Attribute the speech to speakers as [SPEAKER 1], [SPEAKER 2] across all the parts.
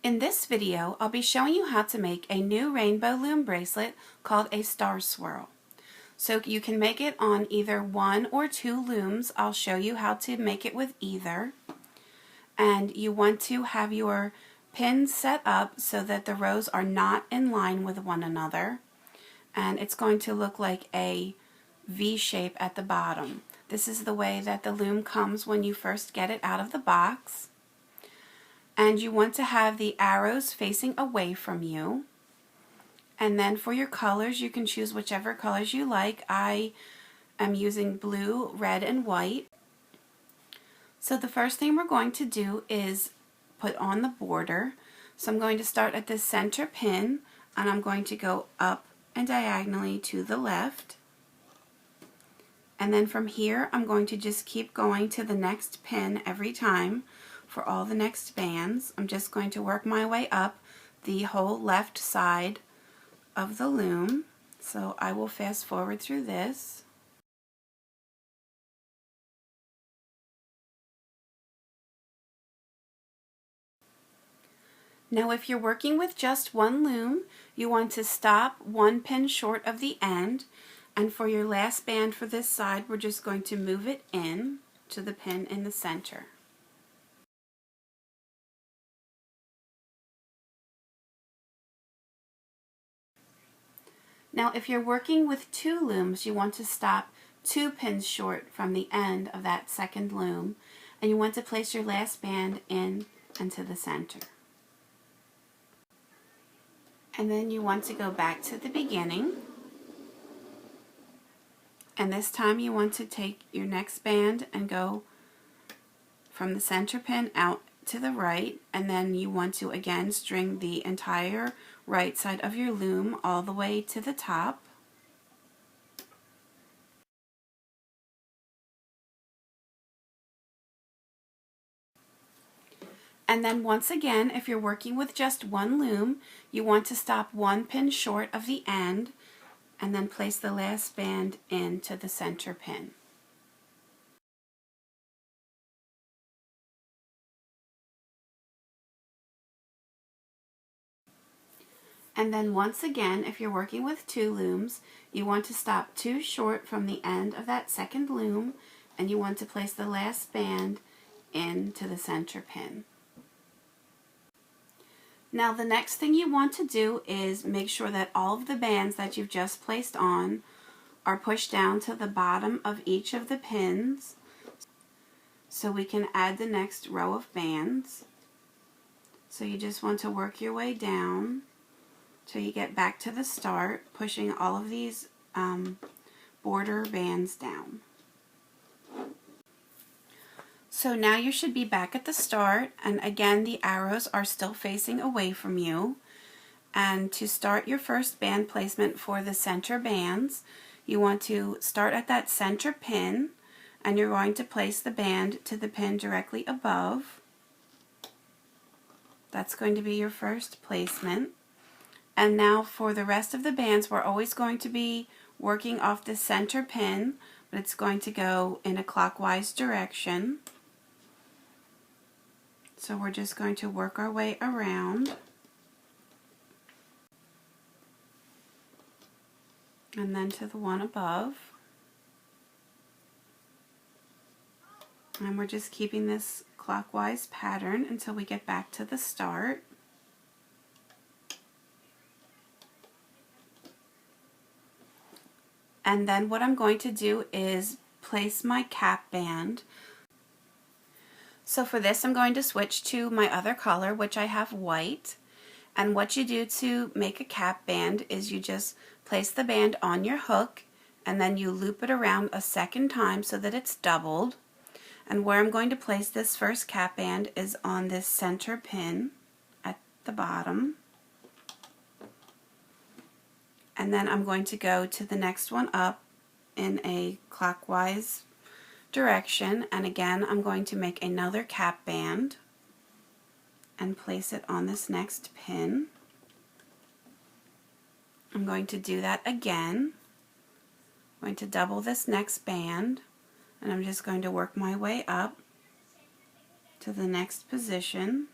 [SPEAKER 1] In this video, I'll be showing you how to make a new rainbow loom bracelet called a star swirl. So you can make it on either 1 or 2 looms. I'll show you how to make it with either. And you want to have your pins set up so that the rows are not in line with one another. And it's going to look like a V shape at the bottom. This is the way that the loom comes when you first get it out of the box. And you want to have the arrows facing away from you. And then for your colors, you can choose whichever colors you like. I am using blue, red, and white. So the first thing we're going to do is put on the border. So I'm going to start at the center pin, and I'm going to go up and diagonally to the left. And then from here, I'm going to just keep going to the next pin every time. For all the next bands, I'm just going to work my way up the whole left side of the loom. So I will fast forward through this. Now if you're working with just one loom, you want to stop 1 pin short of the end, and for your last band for this side, we're just going to move it in to the pin in the center. Now if you're working with 2 looms, you want to stop 2 pins short from the end of that second loom, and you want to place your last band in into the center. And then you want to go back to the beginning, and this time you want to take your next band and go from the center pin out to the right, and then you want to again string the entire right side of your loom all the way to the top. And then once again, if you're working with just one loom, you want to stop 1 pin short of the end and then place the last band into the center pin. And then once again, if you're working with 2 looms, you want to stop 2 short from the end of that second loom, and you want to place the last band into the center pin. Now the next thing you want to do is make sure that all of the bands that you've just placed on are pushed down to the bottom of each of the pins so we can add the next row of bands. So you just want to work your way down till you get back to the start, pushing all of these border bands down. So now you should be back at the start, and again the arrows are still facing away from you. And to start your first band placement for the center bands, you want to start at that center pin, and you're going to place the band to the pin directly above. That's going to be your first placement. And now for the rest of the bands, we're always going to be working off the center pin, but it's going to go in a clockwise direction. So we're just going to work our way around. And then to the one above. And we're just keeping this clockwise pattern until we get back to the start. And then what I'm going to do is place my cap band. So for this I'm going to switch to my other color, which I have white. And what you do to make a cap band is you just place the band on your hook, and then you loop it around a second time so that it's doubled. And where I'm going to place this first cap band is on this center pin at the bottom. And then I'm going to go to the next one up in a clockwise direction, and again I'm going to make another cap band and place it on this next pin. I'm going to do that again. I'm going to double this next band, and I'm just going to work my way up to the next position.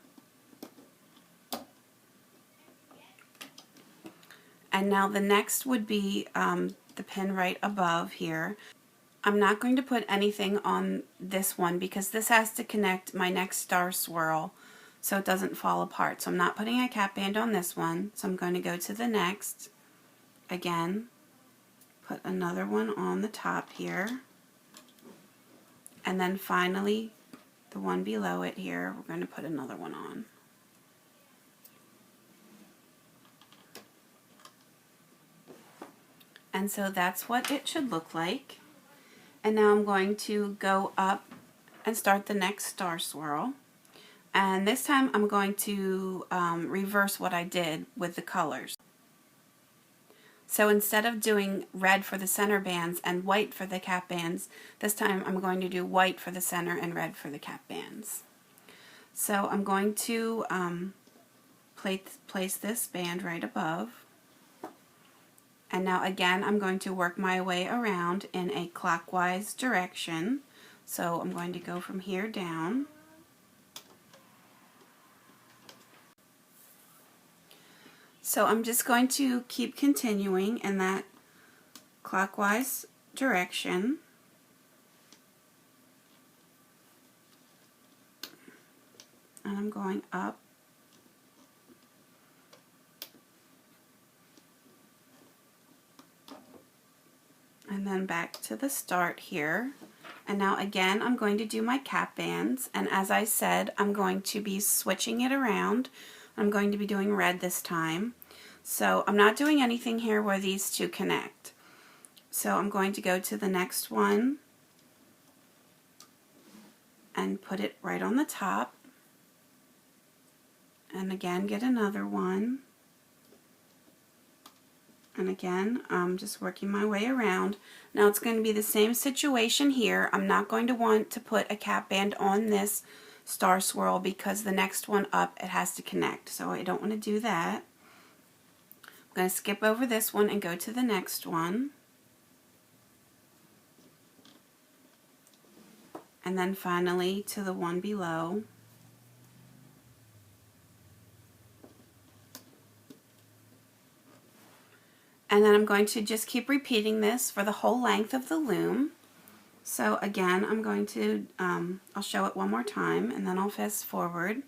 [SPEAKER 1] And now the next would be the pin right above here. I'm not going to put anything on this one because this has to connect my next star swirl so it doesn't fall apart. So I'm not putting a cap band on this one. So I'm going to go to the next. Again, put another one on the top here. And then finally, the one below it here, we're going to put another one on. And so that's what it should look like. And now I'm going to go up and start the next star swirl. And this time I'm going to reverse what I did with the colors. So instead of doing red for the center bands and white for the cap bands, this time I'm going to do white for the center and red for the cap bands. So I'm going to place this band right above. And now again I'm going to work my way around in a clockwise direction. So I'm going to go from here down. So I'm just going to keep continuing in that clockwise direction. And I'm going up. And then back to the start here. And now again I'm going to do my cap bands, and as I said, I'm going to be switching it around. I'm going to be doing red this time. So I'm not doing anything here where these two connect. So I'm going to go to the next one and put it right on the top. And again, get another one. And again, I'm just working my way around. Now it's going to be the same situation here. I'm not going to want to put a cap band on this star swirl because the next one up, it has to connect. So I don't want to do that. I'm going to skip over this one and go to the next one. And then finally to the one below. And then I'm going to just keep repeating this for the whole length of the loom. So again, I'm going to, I'll show it one more time and then I'll fast forward.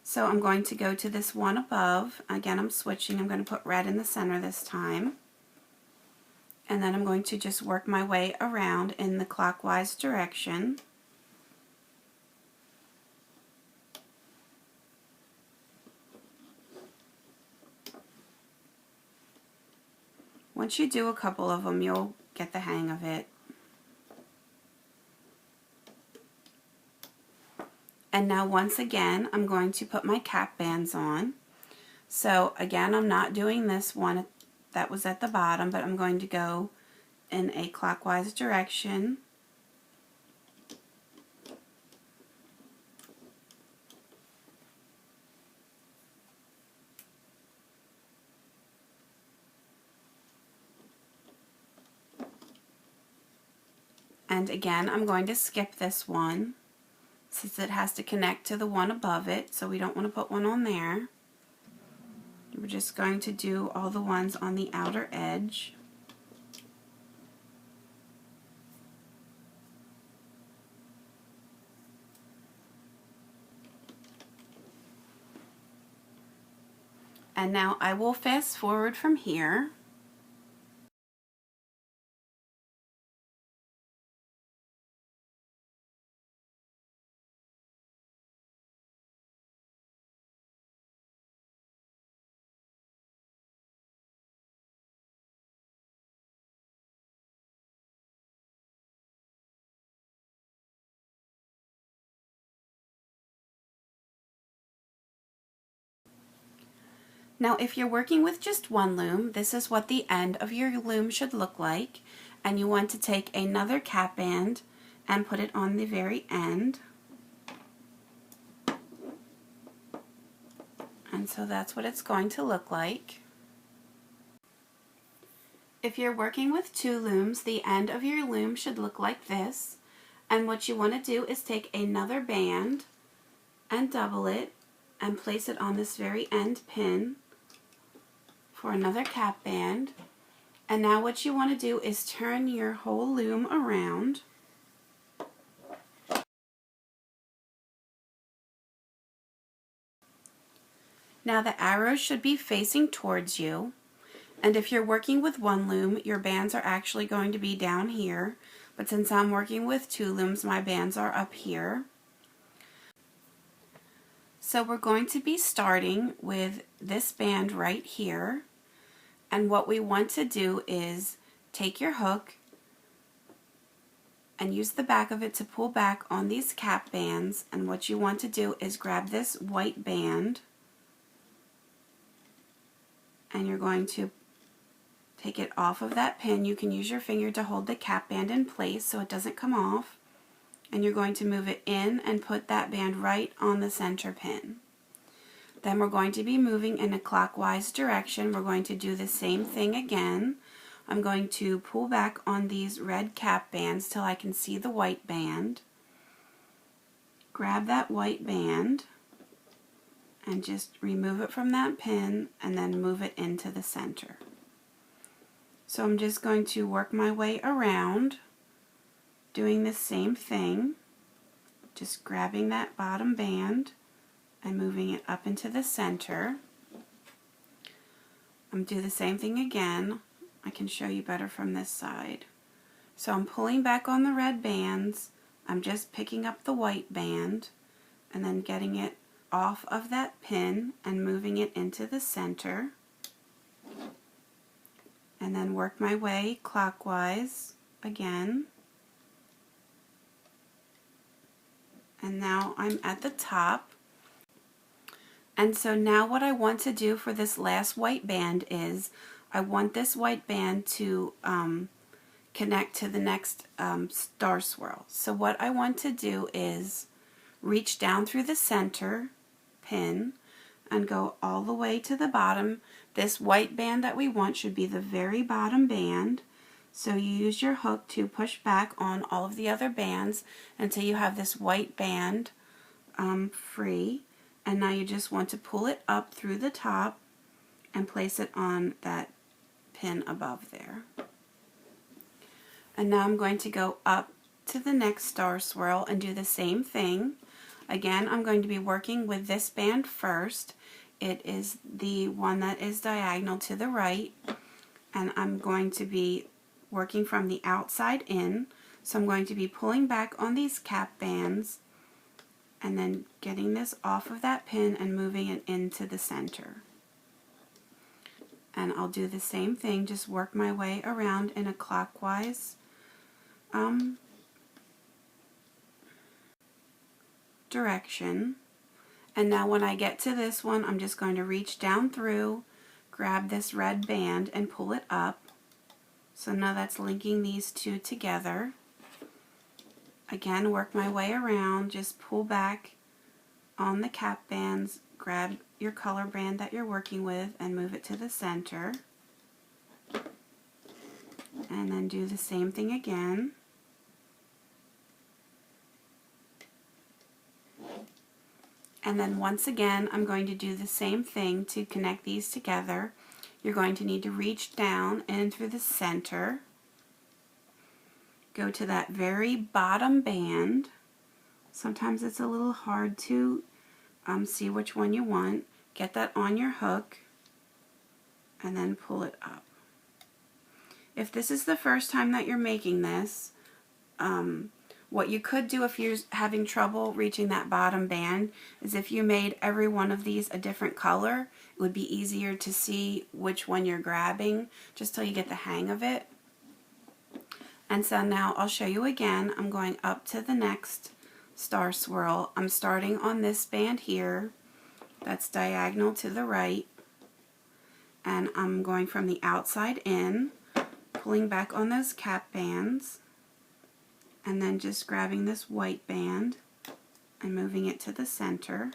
[SPEAKER 1] So I'm going to go to this one above. Again, I'm switching. I'm going to put red in the center this time. And then I'm going to just work my way around in the clockwise direction. Once you do a couple of them, you'll get the hang of it. And now once again, I'm going to put my cap bands on. So again, I'm not doing this one that was at the bottom, but I'm going to go in a clockwise direction. And again, I'm going to skip this one since it has to connect to the one above it, so we don't want to put one on there. We're just going to do all the ones on the outer edge. And now I will fast forward from here. Now if you're working with just one loom, this is what the end of your loom should look like, and you want to take another cap band and put it on the very end. And so that's what it's going to look like. If you're working with two looms, the end of your loom should look like this, and what you want to do is take another band and double it and place it on this very end pin for another cap band. And now what you want to do is turn your whole loom around. Now the arrows should be facing towards you, and if you're working with one loom, your bands are actually going to be down here, but since I'm working with two looms, my bands are up here. So we're going to be starting with this band right here, and what we want to do is take your hook and use the back of it to pull back on these cap bands, and what you want to do is grab this white band and you're going to take it off of that pin. You can use your finger to hold the cap band in place so it doesn't come off, and you're going to move it in and put that band right on the center pin. Then we're going to be moving in a clockwise direction. We're going to do the same thing again. I'm going to pull back on these red cap bands till I can see the white band. Grab that white band and just remove it from that pin and then move it into the center. So I'm just going to work my way around doing the same thing, just grabbing that bottom band and moving it up into the center. I'm going to do the same thing again. I can show you better from this side. So I'm pulling back on the red bands, I'm just picking up the white band and then getting it off of that pin and moving it into the center, and then work my way clockwise again. And now I'm at the top. And so now what I want to do for this last white band is I want this white band to connect to the next star swirl. So what I want to do is reach down through the center pin and go all the way to the bottom. This white band that we want should be the very bottom band. So you use your hook to push back on all of the other bands until you have this white band free. And now you just want to pull it up through the top and place it on that pin above there. And now I'm going to go up to the next star swirl and do the same thing. Again, I'm going to be working with this band first. It is the one that is diagonal to the right, and I'm going to be working from the outside in. So I'm going to be pulling back on these cap bands and then getting this off of that pin and moving it into the center. And I'll do the same thing, just work my way around in a clockwise direction. And now when I get to this one, I'm just going to reach down through, grab this red band and pull it up. So now that's linking these two together. Again, work my way around, just pull back on the cap bands, grab your color band that you're working with and move it to the center. And then do the same thing again. And then once again, I'm going to do the same thing to connect these together. You're going to need to reach down and through the center. Go to that very bottom band. Sometimes it's a little hard to see which one you want. Get that on your hook and then pull it up. If this is the first time that you're making this, what you could do if you're having trouble reaching that bottom band is if you made every one of these a different color, it would be easier to see which one you're grabbing just till you get the hang of it. And so now I'll show you again. I'm going up to the next star swirl. I'm starting on this band here that's diagonal to the right, and I'm going from the outside in, pulling back on those cap bands, and then just grabbing this white band and moving it to the center,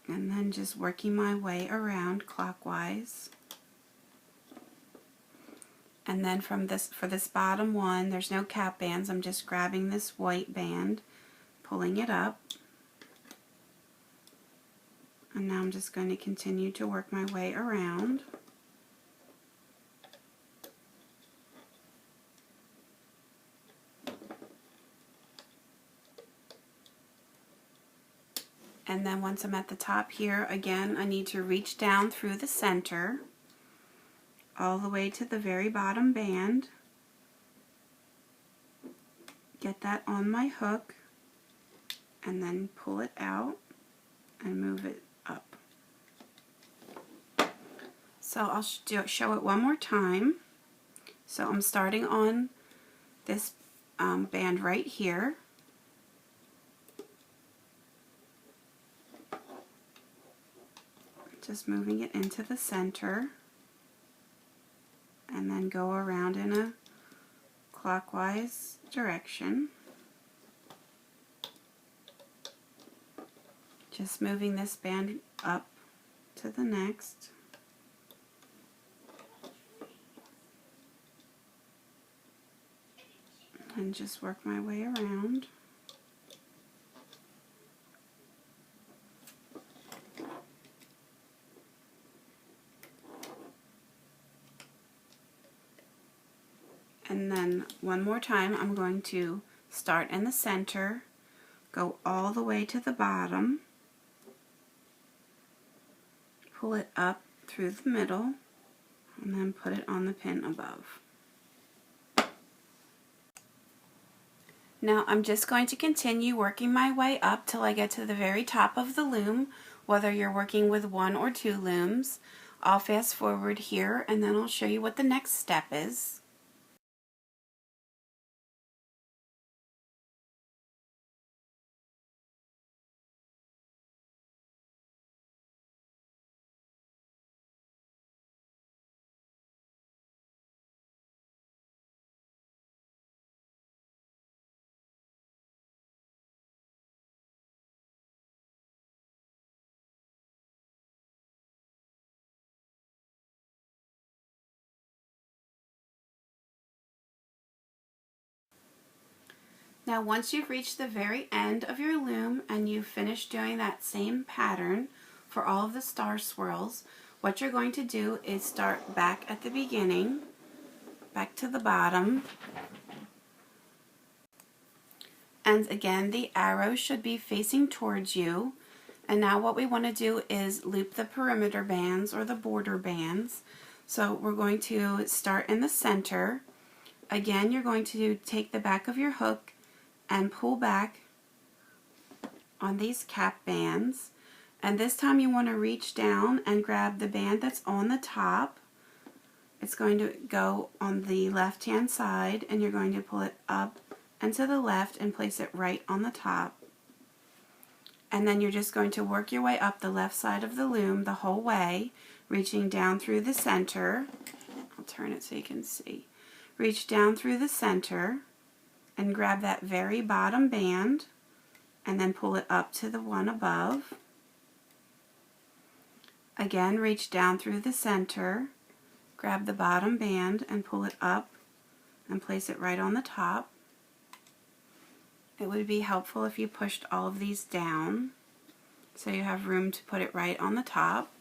[SPEAKER 1] and then just working my way around clockwise. And then from this, for this bottom one, there's no cap bands. I'm just grabbing this white band, pulling it up, And now I'm just going to continue to work my way around. And then once I'm at the top here, again, I need to reach down through the center all the way to the very bottom band. Get that on my hook and then pull it out and move it up. So I'll show it one more time. So I'm starting on this band right here. Just moving it into the center and then go around in a clockwise direction. Just moving this band up to the next. And just work my way around. And then one more time I'm going to start in the center, go all the way to the bottom, pull it up through the middle, and then put it on the pin above. Now I'm just going to continue working my way up till I get to the very top of the loom, whether you're working with 1 or 2 looms. I'll fast forward here and then I'll show you what the next step is. Now once you've reached the very end of your loom and you've finished doing that same pattern for all of the star swirls, what you're going to do is start back at the beginning, back to the bottom, and again the arrow should be facing towards you. And now what we want to do is loop the perimeter bands or the border bands. So we're going to start in the center. Again, you're going to take the back of your hook and pull back on these cap bands, and this time you want to reach down and grab the band that's on the top. It's going to go on the left hand side and you're going to pull it up and to the left and place it right on the top, and then you're just going to work your way up the left side of the loom the whole way, reaching down through the center. I'll turn it so you can see. Reach down through the center and grab that very bottom band and then pull it up to the one above. Again, reach down through the center, grab the bottom band and pull it up and place it right on the top. It would be helpful if you pushed all of these down so you have room to put it right on the top.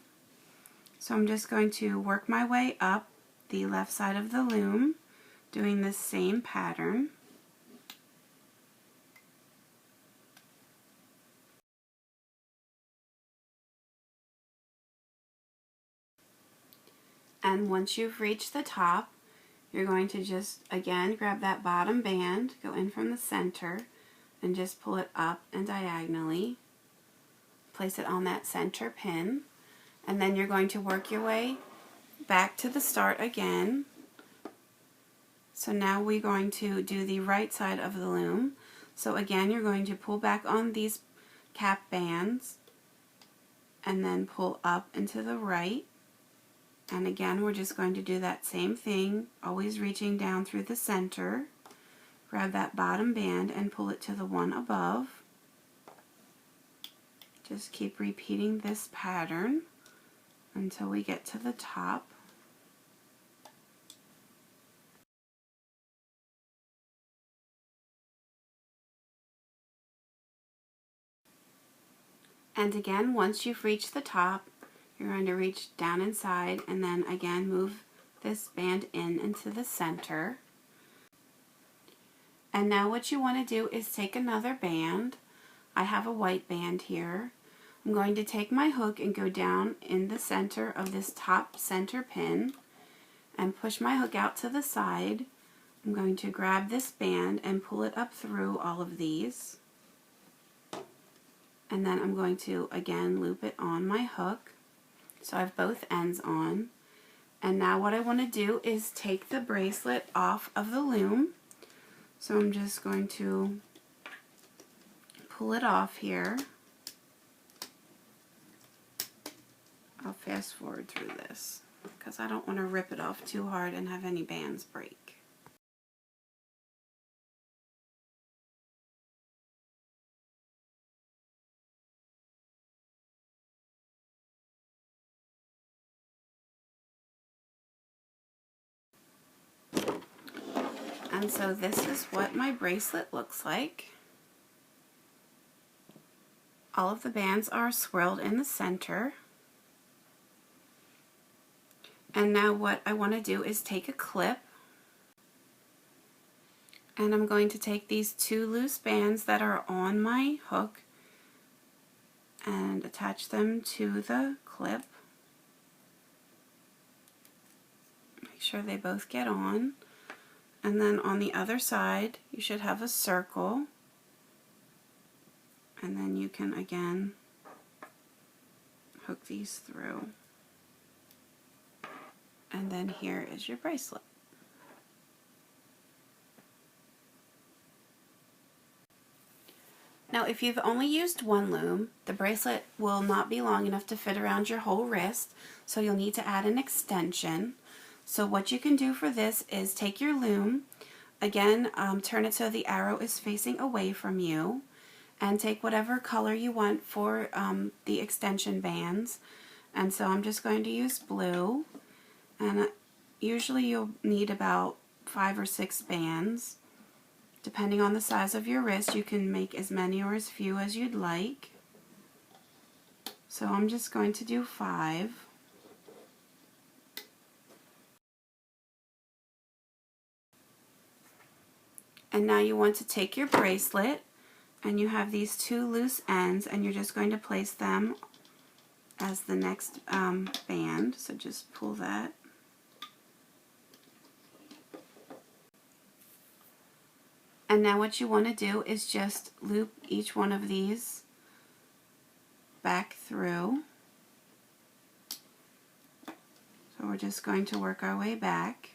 [SPEAKER 1] So I'm just going to work my way up the left side of the loom doing this same pattern. And once you've reached the top, you're going to just, again, grab that bottom band, go in from the center, and just pull it up and diagonally. Place it on that center pin. And then you're going to work your way back to the start again. So now we're going to do the right side of the loom. So again, you're going to pull back on these cap bands and then pull up and to the right. And again, we're just going to do that same thing, always reaching down through the center. Grab that bottom band and pull it to the one above. Just keep repeating this pattern until we get to the top. And again, once you've reached the top, you're going to reach down inside and then again move this band into the center. And now what you want to do is take another band. I have a white band here. I'm going to take my hook and go down in the center of this top center pin and push my hook out to the side. I'm going to grab this band and pull it up through all of these. And then I'm going to again loop it on my hook. So I have both ends on. And now what I want to do is take the bracelet off of the loom. So I'm just going to pull it off here. I'll fast forward through this because I don't want to rip it off too hard and have any bands break. And so this is what my bracelet looks like. All of the bands are swirled in the center. And now what I want to do is take a clip, and I'm going to take these two loose bands that are on my hook and attach them to the clip. Make sure they both get on. And then on the other side, you should have a circle. And then you can again hook these through. And then here is your bracelet. Now if you've only used one loom, the bracelet will not be long enough to fit around your whole wrist, so you'll need to add an extension. So what you can do for this is take your loom, again turn it so the arrow is facing away from you, and take whatever color you want for the extension bands. And so I'm just going to use blue, and usually you'll need about 5 or 6 bands. Depending on the size of your wrist, you can make as many or as few as you'd like. So I'm just going to do 5. And now you want to take your bracelet, and you have these two loose ends, and you're just going to place them as the next band. So just pull that. And now what you want to do is just loop each one of these back through. So we're just going to work our way back.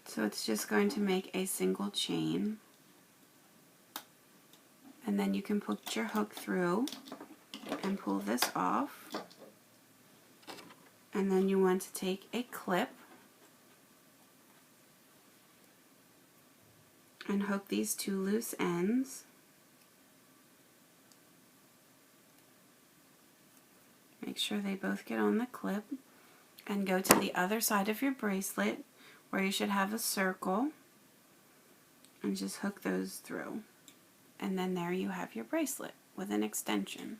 [SPEAKER 1] So it's just going to make a single chain. And then you can put your hook through and pull this off. And then you want to take a clip and hook these two loose ends. Make sure they both get on the clip, and go to the other side of your bracelet where you should have a circle, and just hook those through. And then there you have your bracelet with an extension.